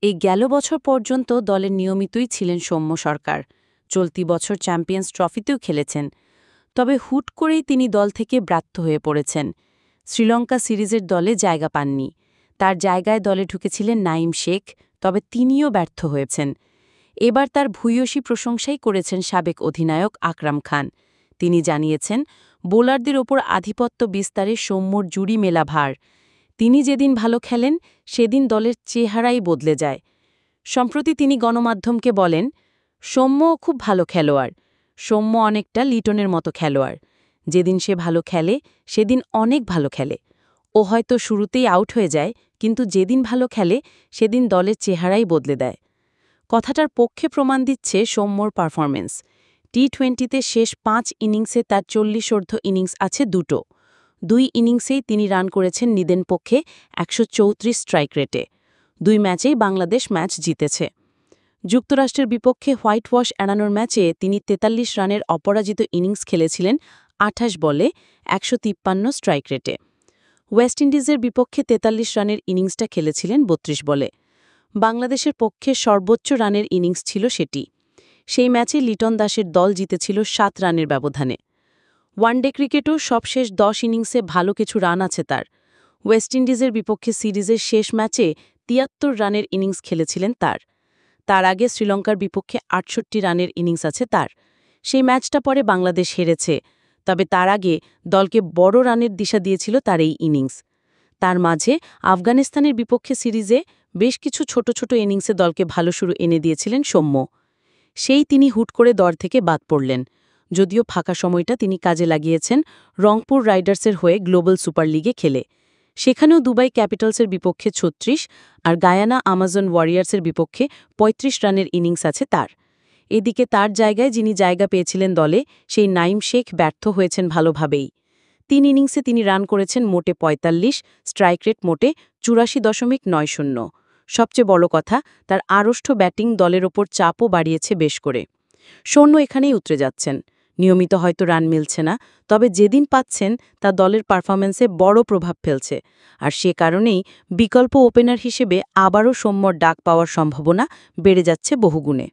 এই গেল বছর পর্যন্ত দলের নিয়মিতই ছিলেন সৌম্য সরকার। চলতি বছর চ্যাম্পিয়ন্স ট্রফিতেও খেলেছেন। তবে হুট করেই তিনি দল থেকে ব্রাত্য হয়ে পড়েছেন। শ্রীলঙ্কা সিরিজের দলে জায়গা পাননি। তার জায়গায় দলে ঢুকেছিলেন নাঈম শেখ, তবে তিনিও ব্যর্থ হয়েছেন। এবার তার ভূয়সী প্রশংসাই করেছেন সাবেক অধিনায়ক আকরাম খান। তিনি জানিয়েছেন, বোলারদের ওপর আধিপত্য বিস্তারে সৌম্যর জুড়ি মেলা ভার। তিনি যেদিন ভালো খেলেন সেদিন দলের চেহারাই বদলে যায়। সম্প্রতি তিনি গণমাধ্যমকে বলেন, সৌম্য খুব ভালো খেলোয়াড়। সৌম্য অনেকটা লিটনের মতো খেলোয়াড়। যেদিন সে ভালো খেলে সেদিন অনেক ভালো খেলে। ও হয়তো শুরুতেই আউট হয়ে যায়, কিন্তু যেদিন ভালো খেলে সেদিন দলের চেহারাই বদলে দেয়। কথাটার পক্ষে প্রমাণ দিচ্ছে সৌম্যর পারফরম্যান্স। টি-20তে শেষ 5 ইনিংসে তার 40 ইনিংস আছে দুটো। 2 ইনিংসেই তিনি রান করেছেন নিদেন পক্ষে 134 স্ট্রাইক রেটে। 2 ম্যাচেই বাংলাদেশ ম্যাচ জিতেছে। যুক্তরাষ্ট্রের বিপক্ষে হোয়াইট ওয়াশ এড়ানোর ম্যাচে তিনি 43 রানের অপরাজিত ইনিংস খেলেছিলেন 28 বলে 153 স্ট্রাইক রেটে। ওয়েস্ট ইন্ডিজের বিপক্ষে 43 রানের ইনিংসটা খেলেছিলেন 32 বলে। বাংলাদেশের পক্ষে সর্বোচ্চ রানের ইনিংস ছিল সেটি। সেই ম্যাচে লিটন দাসের দল জিতেছিল 7 রানের ব্যবধানে। ওয়ানডে ক্রিকেটও সবশেষ 10 ইনিংসে ভালো কিছু রান আছে তার। ওয়েস্ট ইন্ডিজের বিপক্ষে সিরিজের শেষ ম্যাচে 73 রানের ইনিংস খেলেছিলেন তার আগে শ্রীলঙ্কার বিপক্ষে 68 রানের ইনিংস আছে তার। সেই ম্যাচটা পরে বাংলাদেশ হেরেছে, তবে তার আগে দলকে বড় রানের দিশা দিয়েছিল তার এই ইনিংস। তার মাঝে আফগানিস্তানের বিপক্ষে সিরিজে বেশ কিছু ছোট ছোট ইনিংসে দলকে ভালো শুরু এনে দিয়েছিলেন সৌম্য। সেই তিনি হুট করে দল থেকে বাদ পড়লেন। যদিও ফাঁকা সময়টা তিনি কাজে লাগিয়েছেন রংপুর রাইডার্সের হয়ে গ্লোবাল সুপার লিগে খেলে। সেখানেও দুবাই ক্যাপিটালসের বিপক্ষে 36 আর গায়ানা আমাজন ওয়ারিয়ার্সের বিপক্ষে 35 রানের ইনিংস আছে তার। এদিকে তার জায়গায় যিনি জায়গা পেয়েছিলেন দলে, সেই নাঈম শেখ ব্যর্থ হয়েছেন ভালোভাবেই। 3 ইনিংসে তিনি রান করেছেন মোটে 45, স্ট্রাইক রেট মোটে 84.90। সবচেয়ে বড় কথা, তার আড়ষ্ট ব্যাটিং দলের ওপর চাপও বাড়িয়েছে বেশ করে। সৌম্য এখানেই উতরে যাচ্ছেন। নিয়মিত হয়তো রান মিলছে না, তবে যেদিন পাচ্ছেন তা দলের পারফরম্যান্সে বড় প্রভাব ফেলছে। আর সে কারণেই বিকল্প ওপেনার হিসেবে আবারও সৌম্যর ডাক পাওয়ার সম্ভাবনা বেড়ে যাচ্ছে বহুগুণে।